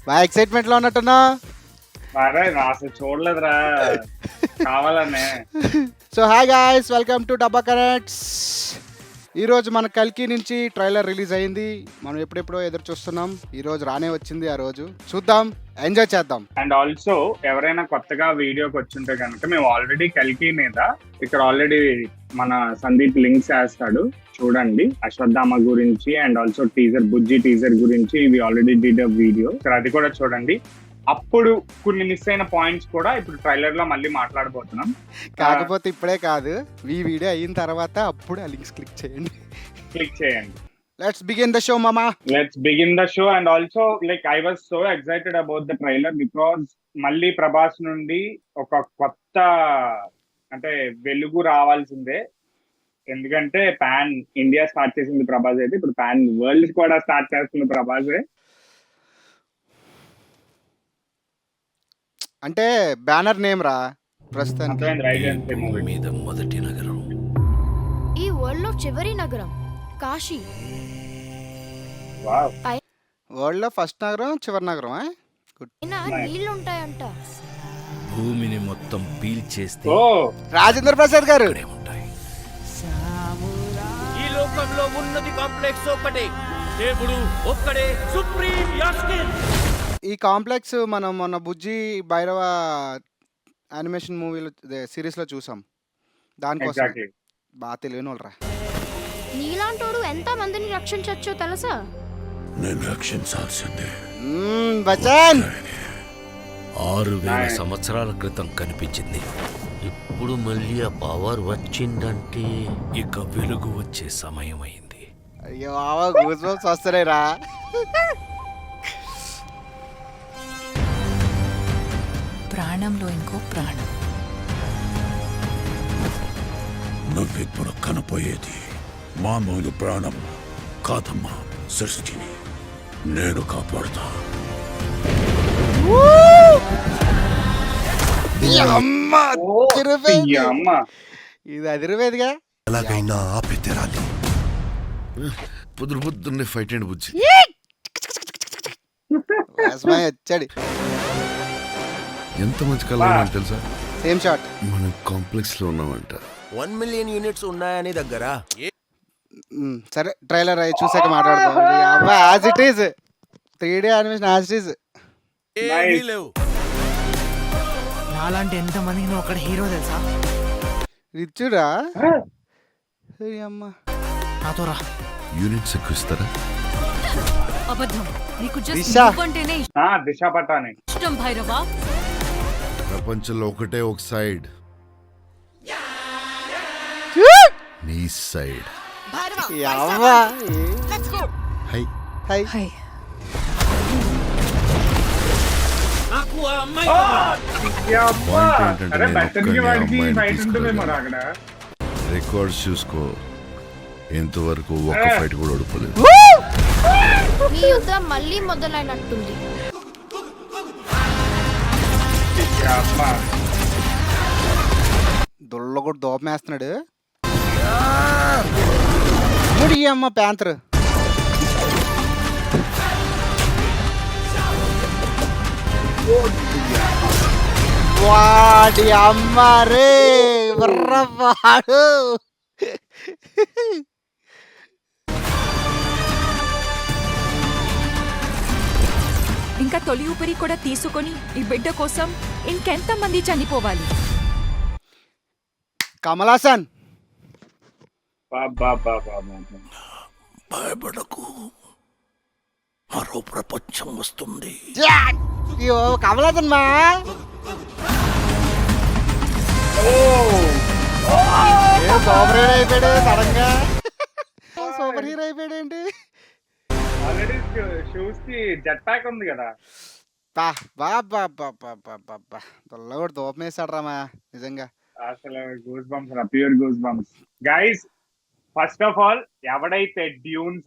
బాగా ఎక్సైట్మెంట్ లో ఉన్నట్టున్నా. అరే అసలు చూడలేదురా కావాలనే. So hi guys, welcome to డబ్బా కనెక్ట్స్. ఈరోజు మన కల్కి నుంచి ట్రైలర్ రిలీజ్ అయింది. మనం ఎప్పుడెప్పుడో ఎదురు చూస్తున్నాం. ఈరోజు రానే వచ్చింది. ఆ రోజు చూద్దాం, ఎంజాయ్ చేద్దాం. అండ్ ఆల్సో ఎవరైనా కొత్తగా వీడియోకి వచ్చుంటే కనుక మేము ఆల్రెడీ కల్కి మీద ఇక్కడ ఆల్రెడీ మన సందీప్ లింక్స్ వేస్తాడు, చూడండి. అశ్వత్థామ గురించి and also teaser, Bujji teaser గురించి ఇవి ఆల్రెడీ డిడ్ అ వీడియో, అది కూడా చూడండి. అప్పుడు కొన్ని మిస్ అయిన పాయింట్స్ కూడా ఇప్పుడు ట్రైలర్ లో మళ్ళీ మాట్లాడబోతున్నాం. కాకపోతే ఇప్పుడే కాదు, ఈ వీడియో అయిన తర్వాత అప్పుడు ఆ లింక్స్ క్లిక్ చేయండి. Let's begin the show, mama. Let's begin the show. And also, like, I was so excited about the trailer because మళ్ళీ ప్రభాస్ నుండి ఒక కొత్త అంటే వెలుగు రావాల్సిందే. ఎందుకంటే పాన్ ఇండియా స్టార్ట్ చేసింది ప్రభాస్ అయితే, ఇప్పుడు పాన్ వరల్డ్ కూడా స్టార్ట్ చేస్తుంది ప్రభాసే. అంటే బ్యానర్ నేమ్ రా ప్రస్తుతానికి. మీద మొదటి నగరం, ఈ వరల్డ్ లో చివరి నగరం కాశీ. వరల్డ్ లో ఫస్ట్ నగరం, చివరి నగరం. నీళ్లు ఉంటాయంట. భూమిని మొత్తం పీల్చేస్తే రాజేంద్ర ప్రసాద్ గారు ఉంటాయి. ఈ లోకంలో ఉన్నది కాంప్లెక్స్ ఒక్కటే, దేవుడు ఒక్కడే, సుప్రీం యాస్కిన్. ఈ కాంప్లెక్స్ మనం మొన్న బుజ్జి భైరవ యానిమేషన్ మూవీలో సిరీస్ లో చూసాం. దానికోసం బాగా తెలియని వాళ్ళరా. నీలాంటోడు ఎంత మందిని రక్షించొచ్చో తెలుసా? నేను రక్షించాల్సిందే. బచన్ 6000 సంవత్సరాల క్రితం కనిపించింది. ఇప్పుడు మళ్ళీ ఆ పవర్ వచ్చిందంటే ఇక వెలుగు వచ్చే సమయం అయింది. అయ్యో గూస్బంప్స్ వస్తున్నాయి రా. ప్రాణంలో ఇంకో ప్రాణం. నువ్విప్పుడు కనపోయేది మామూలు ప్రాణం కాదమ్మా, సృష్టిని నేను కాపాడుతా. ఇది అదిరివేదిగా. ఎలాగైనా ఆపి తెరాలి. పొద్దున్నే ఫైట్ అండి బుజ్జి. వచ్చాడు. ఎంత మంచి కలర్ తెలుసా? Same shot. మనం కాంప్లెక్స్ లో ఉన్నామంట. 1 మిలియన్ యూనిట్స్ ఉన్నాయని దగ్గర. సరే ట్రైలర్ అయి చూసాక మాట్లాడదాం. As it is 3D animation as it is. నాలాంటి ఎంత మందికి నువ్వు అక్కడ హీరో తెలుసా? రిచ్చురా. అమ్మా నాతో రా. యూనిట్స్ ఎక్కువ ఇస్తారా? అబద్ధం. నీకు దిశ. జస్ట్ నువ్వంటేనే దిశ పటాని ఇష్టం భైరవా. ప్రపంచంలో ఒకటే ఒక సైడ్, నీ సైడ్. అమ్మా హై హై హై. పాయింట్ ఏంటంటే అక్కడ రికార్డ్స్ చూసుకో, ఎంతవరకు ఒక ఫైట్ కూడా ఓడిపోలేదు. ఈ యుద్ధం మళ్ళీ మొదలైనట్టుంది. దొల్ల కూడా దోపమేస్తున్నాడు. ముడి అమ్మ ప్యాంతర్. వాడి అమ్మ రే బర్రవాడు. ఇంకా తొలి ఊపిరి కూడా తీసుకొని ఈ బిడ్డ కోసం ఇంకెంత మంది చనిపోవాలి? కమలాసన్. భయపడకు, మరో ప్రపంచం వస్తుంది. కమలాసన్ మా సూపర్ హీరో అయిపోయాడు సడన్ గా. సూపర్ హీరో అయిపోయాడు ఏంటి? ఆల్రెడీ షూస్ కి జెట్ ప్యాక్ ఉంది కదా. దొల్ల కూడా దూపమేసాడు రామా నిజంగా. అసలు గూస్ బంప్స్ రా, pure goose bumps. Guys, first of all ఎవడైతే డ్యూన్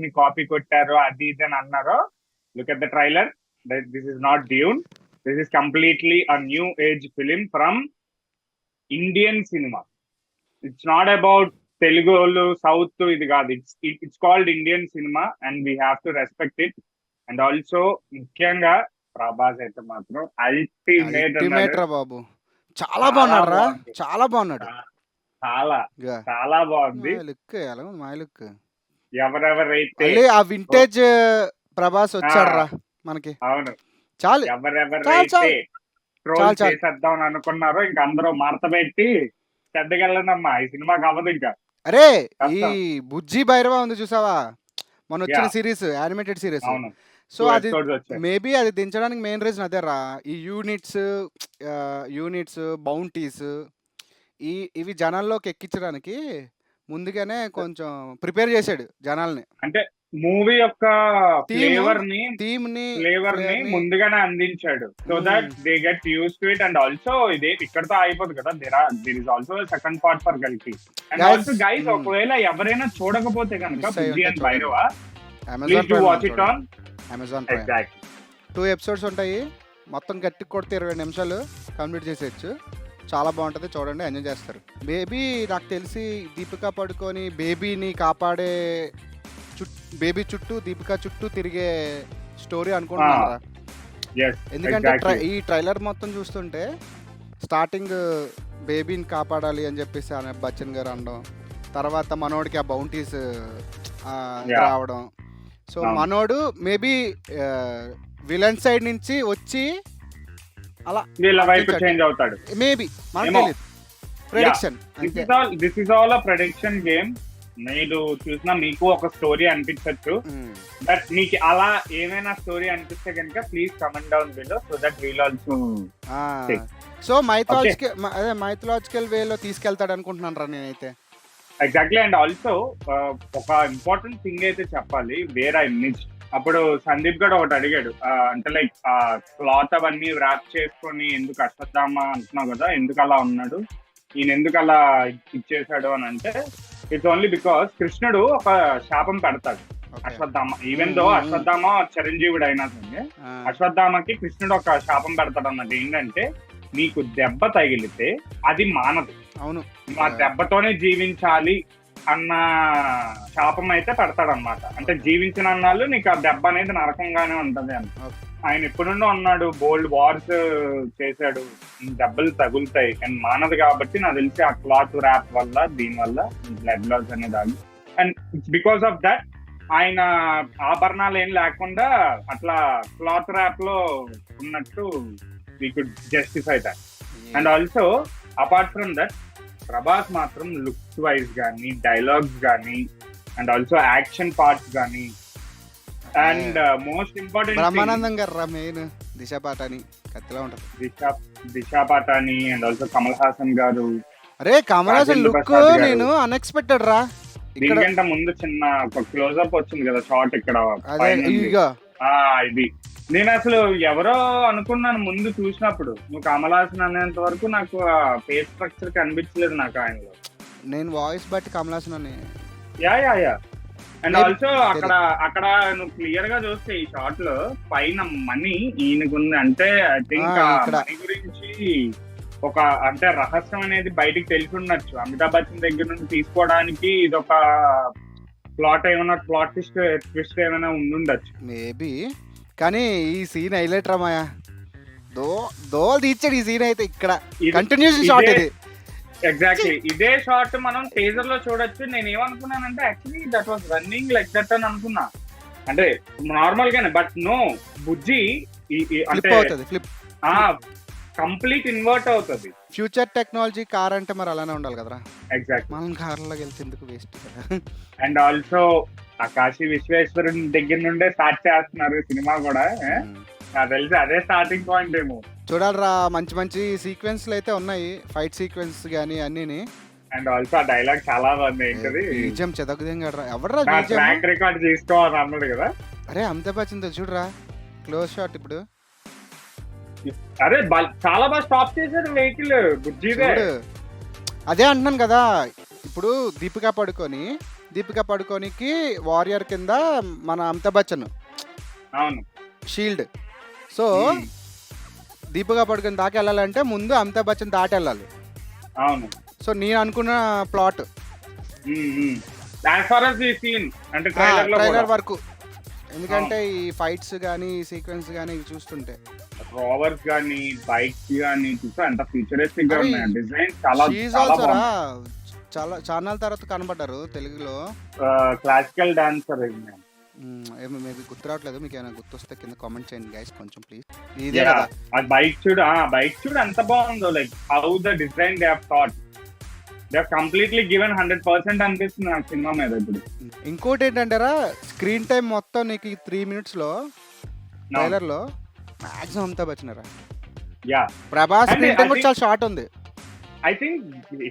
ని కాపీ కొట్టారో అది ఇది అని అన్నారో, look at the trailer. This is not Dune, this is completely a new age film from Indian cinema. It's not about Telugu south, ఇది కాదు. It's called Indian cinema and we have to respect it. And also ముఖ్యంగా ప్రభాస్ అయితే మాత్రం ultimate ultimate రా బాబు, చాలా బాగున్నాడు రా, బాగుంది. చాలా బాగున్నాడు. చాలా ఇక చాలా బాగుంది. లుక్ ఎలా ఉంది, మై లుక్. ఎవరెవరైతే మళ్ళీ ఆ వింటేజ్ ప్రభాస్ వచ్చాడు రా మనకి. అవును చాలు ఎవరెవరైతే చాలు. ట్రోల్ చాలు. చేసేద్దాం అని అనుకున్నారో ఇంకా అందరూ మడత పెట్టి చెడ్డగెళ్ళనమ్మా, ఈ సినిమా కావదు ఇంకా. అరే ఈ కష్టం. బుజ్జి భైరవ ఉంది చూసావా, మన వచ్చిన Yeah. Series, animated series. అవును సో 2 అది episodes వచ్చాయి. మేబీ అది దించడానికి మెయిన్ రీజన్ అదే రా. ఈ యూనిట్స్ బౌంటీస్ ఇవి జనాల్లోకి ఎక్కించడానికి ముందుగానే కొంచెం ప్రిపేర్ చేశాడు జనాల్ని. అంటే మూవీ యొక్క ఫ్లేవర్ ని థీమ్ ని ముందుగానే అందించాడు. So that they get use to it. And also ఇదే ఇక్కడతో అయిపోదు కదా, there is also second part for కల్కి. అండ్ Guys, ఆల్సో గైస్, ఒకవేళ ఎవరైనా చూడకపోతే కనుక Miss అయ్యి బుజ్జి ఉంటే అండ్ చూడండి. Bhairava, Amazon please do watch it on Amazon prime. Exact. 2 episodes ఉంటాయి, మొత్తం గట్టి కొడితే 20 నిమిషాలు కంప్లీట్ చేసేయచ్చు. చాలా బాగుంటుంది, చూడండి, ఎంజాయ్ చేస్తారు. బేబీ నాకు తెలిసి దీపికా పడుకొని బేబీని కాపాడే బేబీ చుట్టూ, దీపికా చుట్టూ తిరిగే స్టోరీ అనుకుంటున్నారా? Yes, ఎందుకంటే exactly. ఈ ట్రైలర్ మొత్తం చూస్తుంటే స్టార్టింగ్ బేబీని కాపాడాలి అని చెప్పేసి అమితాబ్ బచ్చన్ గారు అనడం, తర్వాత మనోడికి ఆ బౌంటీస్ Yeah. రావడం. సో అవును. మనోడు మేబీ విలన్ సైడ్ నుంచి వచ్చి అలా వీళ్ళ వైపు అనిపించాడు. చేంజ్ అవుతాడు. మేబీ మనకు ఏమో. తెలియదు, ప్రెడిక్షన్ అంతే. This is all a prediction game. మీరు చూసినా మీకు ఒక స్టోరీ అనిపించచ్చు. బట్ మీకు అలా ఏమైనా స్టోరీ అనిపిస్తే కనుక please comment down below, so that we'll also. So mythological వేలో తీసుకెళ్తాడు అనుకుంటున్నాను రా నేనైతే. ఎగ్జాక్ట్లీ. అండ్ ఆల్సో ఒక ఇంపార్టెంట్ థింగ్ అయితే చెప్పాలి, వేర్ ఐ మిస్. అప్పుడు సందీప్ గడు ఒకటి అడిగాడు, అంటే లైక్ క్లాత్ అవన్నీ ర్యాప్ చేసుకొని ఎందుకు అశ్వత్థామ అంటున్నావు కదా, ఎందుకు అలా ఉన్నాడు, ఈయన ఎందుకు అలా ఇచ్చేసాడు అని అంటే, ఇట్స్ ఓన్లీ బికాస్ కృష్ణుడు ఒక శాపం పెడతాడు అశ్వత్థామ. ఈవెన్ దో అశ్వత్థామ చిరంజీవుడు అయినా సరే, అశ్వత్థామకి కృష్ణుడు ఒక శాపం పెడతాడు అన్నమాట. ఏంటంటే, నీకు దెబ్బ తగిలితే అది మానదు, అవును, ఆ దెబ్బతోనే జీవించాలి అన్న శాపం అయితే పెడతాడన్నమాట. అంటే జీవించిన అన్నాళ్ళు నీకు ఆ దెబ్బ అనేది నరకంగానే ఉంటది అని. ఆయన ఎప్పుడు నుండో ఉన్నాడు, బోల్డ్ వార్స్ చేశాడు, దెబ్బలు తగులుతాయి అండ్ మానదు. కాబట్టి నాకు తెలిసి ఆ క్లాత్ ర్యాప్ వల్ల, దీని వల్ల బ్లడ్ లాస్ అనేది ఆగి, and it's because of that ఆయన ఆభరణాలు ఏం లేకుండా అట్లా క్లాత్ ర్యాప్ లో ఉన్నట్టు we could justify that. And also apart from that, Prabhas మాత్రం లుక్స్ వైజ్ కానీ, డైలాగ్స్ కానీ, అండ్ ఆల్సో యాక్షన్ పార్ట్స్ కానీ, అండ్ మోస్ట్ ఇంపార్టెంట్ బ్రహ్మానందం గారు రా మెయిన్. దిశా పాటాని కత్తిలా ఉంటది. దిశా పాటాని అండ్ ఆల్సో కమల్ హాసన్ గారు. అరే కమల్ హాసన్ రాజేంద్ర లుక్ ప్రసాద్ గారు. నేను అన్ఎక్స్పెక్టెడ్ రా. ఇక్కడ దీనికంటే ముందు చిన్న ఒక క్లోజ్అప్ వచ్చింది కదా, షార్ట్ ఇక్కడ అదే పైనుండి. ఇగో ఇది నేను అసలు ఎవరో అనుకున్నాను ముందు చూసినప్పుడు. నువ్వు కమల్ హాసన్ అనేంత వరకు నాకు ఆ ఫేస్ స్ట్రక్చర్ కనిపించలేదు నాకు ఆయనలో. నేను వాయిస్ బట్టి కమల్ హాసన్ అని. యా అండ్ Maybe ఆల్సో అక్కడ నువ్వు క్లియర్ గా చూస్తే ఈ షార్ట్ లో పైన మనీ ఈయనకుంది. అంటే ఐ థింక్ ఆ ఇక్కడ. మనీ గురించి ఒక అంటే రహస్యం అనేది బయటికి తెలిసి ఉండొచ్చు. అమితాబ్ బచ్చన్ దగ్గర నుండి తీసుకోవడానికి ఇది ఒక ప్లాట్ ఏమైనా, ప్లాట్ ట్విస్ట్ ఏమైనా ఉండుండొచ్చు. మేబీ, కానీ ఈ సీన్ హైలైట్ రా మాయా. దో తీర్చాడు ఈ సీన్ అయితే. ఇక్కడ కంటిన్యూషన్ షాట్ ఇది. ఎగ్జాక్ట్లీ ఇదే షార్ట్ మనం టేజర్ లో చూడొచ్చు. నేను ఏమనుకున్నానంటే actually that was running like that అని అనుకున్నా, అంటే నార్మల్ గానే. బట్ నో, బుజ్జి అంటే ఫ్లిప్ అవుతుంది, ఫ్లిప్ కంప్లీట్ ఇన్వర్ట్ అవుతుంది. ఫ్యూచర్ టెక్నాలజీ కార్ అంటే మరి అలానే ఉండాలి కదరా. ఎగ్జాక్ట్. మనం కార్లోకి వెళ్తే ఎందుకు వేస్ట్. అండ్ ఆల్సో ఆ కాశీ విశ్వేశ్వరుని దగ్గర నుండే స్టార్ట్ చేస్తున్నారు సినిమా కూడా. నాకు తెలిసి అదే స్టార్టింగ్ పాయింట్ ఏమో. చూడాలరా, మంచి మంచి సీక్వెన్స్లు అయితే ఉన్నాయి, ఫైట్ సీక్వెన్స్ కానీ అన్నీని. అండ్ ఆల్సో ఆ డైలాగ్ చాలా బాగుంది. ఏంటది, బీజం చెదకుదేంగడ్రా, ఎవడరా నా బీజం? ట్రాక్ రికార్డ్ చేసుకోవాలని అన్నాడు కదా. అరే అమితాబ్ బచ్చన్ చూడరా క్లోజ్ షాట్ ఇప్పుడు. అరే చాలా బాగా స్టాప్ చేశారు వెహికల్ బుజ్జిదే. చూడు, అదే అంటున్నాను కదా. ఇప్పుడు దీపికా పడుకోనికి వారియర్ కింద మన అమితాబ్ బచ్చన్ అవును, షీల్డ్. సో దీపికా పడుకొని దాకా వెళ్ళాలంటే ముందు అమితాబ్ బచ్చన్ దాటి వెళ్ళాలి. అవును. సో నేను అనుకున్న plot as far as the scene అంటే ట్రైలర్ లో ట్రైలర్ వరకు ఎందుకంటే ఈ ఫైట్స్ కానీ ఈ సీక్వెన్స్ కానీ ఇవి చూస్తుంటే రోవర్స్ గానీ బైక్స్ గానీ చూసా ఎంత ఫ్యూచరిస్టిక్ గా అరే, ఉన్నాయి డిజైన్ చాలా షీఈ్ చాలా ఆల్సో రా బాగుంది. చాలా ఛానల్ తర్వాత కనబడ్డారు తెలుగులో. క్లాసికల్ డాన్సర్ ఏమో మేబీ గుర్తు రావట్లేదు, మీకు ఏమైనా గుర్తొస్తే కింద కామెంట్ చేయండి గైస్ కొంచెం ప్లీజ్. ఇదే కదా ఆ బైక్ చూడు ఎంత బాగుందో, like how the design they have thought, they have completely given 100% అనిపిస్తుంది నాకు సినిమా మీద ఇప్పుడు. ఇంకోటి ఏంటంటారా, స్క్రీన్ టైం మొత్తం నీకు 3 minutes లో ట్రైలర్ లో మాక్సిమం అంతా వచ్చినారా. Yeah Prabhas And screen time I కూడా think- చాలా షార్ట్ ఉంది. I think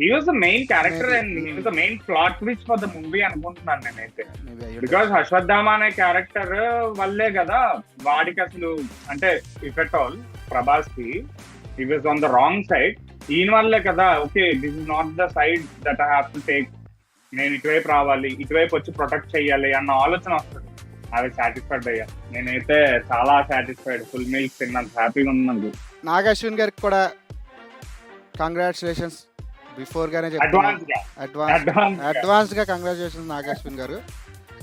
he was the main character Maybe. And he was the main plot twist for the movie అనుకుంటున్నాను నేనైతే. Maybe అయ్యి బికాస్ అశ్వత్థామ అనే క్యారెక్టర్ వల్లే కదా వాడికి అసలు, అంటే ఇఫ్ ఎట్ ఆల్ ప్రభాస్ కి he was on the wrong side, ఈయన వల్లే కదా okay this is not the side that I have to take, నేను ఇటువైపు రావాలి, ఇటువైపు వచ్చి ప్రొటెక్ట్ చెయ్యాలి అన్న ఆలోచన వస్తుంది. అవి సాటిస్ఫైడ్ అయ్యా, నేనైతే చాలా సాటిస్ఫైడ్, ఫుల్ మీల్స్ తిన్నాను, హ్యాపీగా ఉన్నాను. నాగ్ అశ్విన్ గారికి కూడా కంగ్రాచులేషన్స్ బిఫోర్ గానే అడ్వాన్స్ గా అడ్వాన్స్ గా కంగ్రాచులేషన్స్ నాగ్ అశ్విన్ గారు.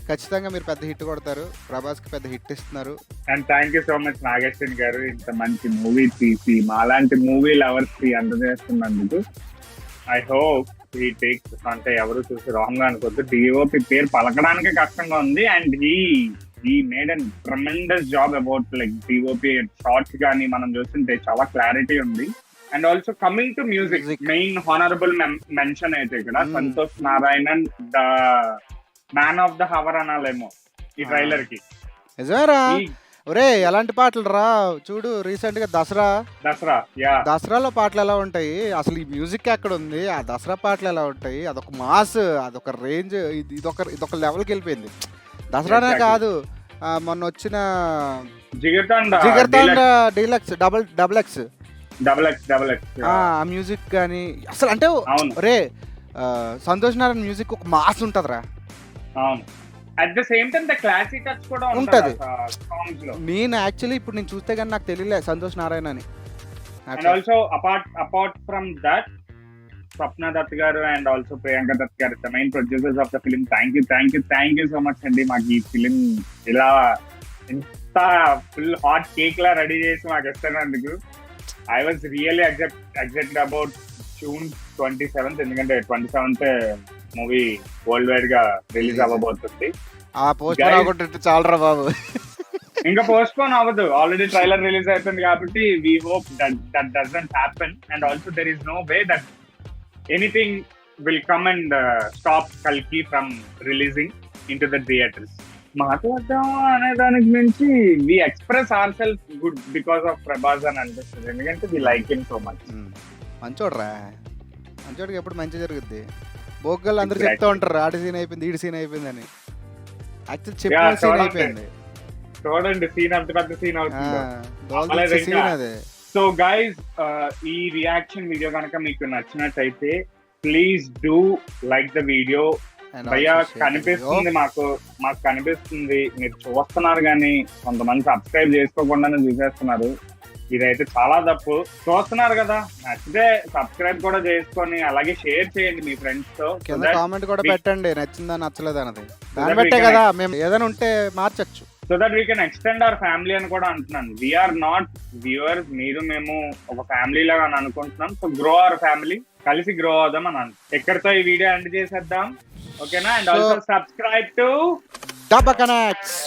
ఖచ్చితంగా మీరు పెద్ద హిట్ కొడతారు, ప్రభాస్ కి పెద్ద హిట్ ఇస్తున్నారు. And thank you so much Nag Ashwin గారు, ఇంత మంచి మూవీ తీసి మాలాంటి మూవీ లవర్స్ కి అందజేస్తున్నందుకు. ఐ హోప్ హీ టేక్స్, అంటే ఎవరు చూసి రాంగ్ గా అనుకోవద్దు, డిఓపి పేరు పలకడానికే కష్టంగా ఉంది. And he made and tremendous job about like DOP shots కానీ మనం చూస్తుంటే చాలా క్లారిటీ ఉంది. And also coming to music, main honourable mention అయితే ఇక్కడ Santhosh Narayanan the man of the hour అనాలేమో ఈ ట్రైలర్ కి. నిజమేరా ఒరే, ఎలాంటి పాటలు రా చూడు, రీసెంట్ గా దసరా యా దసరాలో పాటలు ఎలా ఉంటాయి, అసలు ఈ మ్యూజిక్ ఎక్కడ ఉంది, ఆ దసరా పాటలు ఎలా ఉంటాయి, అదొక మాస్, అదొక రేంజ్, ఇదొక లెవెల్కి వెళ్ళిపోయింది. దసరానే కాదు, మొన్న వచ్చిన జిగర్తాండ డీలక్స్ డబుల్ ఎక్స్ ఆ మ్యూజిక్ కానీ అసలు అంటే రే సంతోష్ నారాయణ మ్యూజిక్ ఒక మాస్ ఉంటదిరా. అవును, at the same time the classic touch కూడా ఉంటది సాంగ్స్ లో. నేను యాక్చువల్లీ ఇప్పుడు నేను చూస్తే కానీ నాకు తెలియలే సంతోష్ నారాయణ అని. And also apart from that Swapna Dutt గారు అండ్ ఆల్సో ప్రియాంక దత్ గారు the main producers of the film. Thank you so much అండి, మాకు ఈ ఫిలిం ఇలా ఇంత ఫుల్ హాట్ కేక్ లా రెడీ చేసి మాకు ఇస్తున్నందుకు. I was really excited about June 27th, ఎందుకంటే 27th మూవీ వరల్డ్ వైడ్ గా రిలీజ్ అవ్వబోతుంది. ఆ పోస్ట్ చాలరా బాబు, ఇంకా పోస్ట్ పోన్ అవ్వదు, ఆల్రెడీ ట్రైలర్ రిలీజ్ అయిపోయింది కాబట్టి we hope that doesn't happen. And also there is no way that anything will come and stop కల్కి from releasing in to the theatres. మాట్లాడదాం అనే దానికి మించి we express our self good because of Prabhas అని అనిపిస్తుంది, ఎందుకంటే we like him so much. మంచోడ్రా, మంచోడికి ఎప్పుడు మంచి జరుగుద్ది. బోగ్గలు అందరూ చెప్తూ ఉంటారు ఆడి సీన్ అయిపోయింది, ఈడి సీన్ అయిపోయింది అని. యాక్చువల్ చెప్పిన సీన్ అయిపోయింది. చూడండి సీన్ అంత పెద్ద సీన్ అవుతుంది. సీన్ అదే. సో గైస్, ఈ రియాక్షన్ వీడియో కనుక మీకు నచ్చినట్టయితే please do like the video. భయ్యా కనిపిస్తుంది, మాకు కనిపిస్తుంది, మీరు చూస్తున్నారు కానీ కొంతమంది సబ్స్క్రైబ్ చేసుకోకుండానే చూసేస్తున్నారు. ఇదైతే చాలా తప్పు. చూస్తున్నారు కదా, నచ్చితే సబ్స్క్రైబ్ కూడా చేసుకొని అలాగే షేర్ చేయండి మీ ఫ్రెండ్స్ తో. కామెంట్ కూడా పెట్టండి నచ్చిందా నచ్చలేదు అన్నది, దాన్ని బట్టే కదా మేము ఏదైనా ఉంటే మార్చచ్చు. So that we can extend our family అని కూడా అంటున్నాను. వీఆర్ నాట్ వ్యూవర్స్, మీరు మేము ఒక ఫ్యామిలీ లాగా అని అనుకుంటున్నాం. సో గ్రో అవర్ ఫ్యామిలీ, కలిసి గ్రో అవుదాం అని ఎక్కడితో ఈ వీడియో ఎండ్ చేసేద్దాం, ఓకేనా? అండ్ ఆల్సో సబ్స్క్రైబ్ టు డబ్బా కనెక్ట్స్.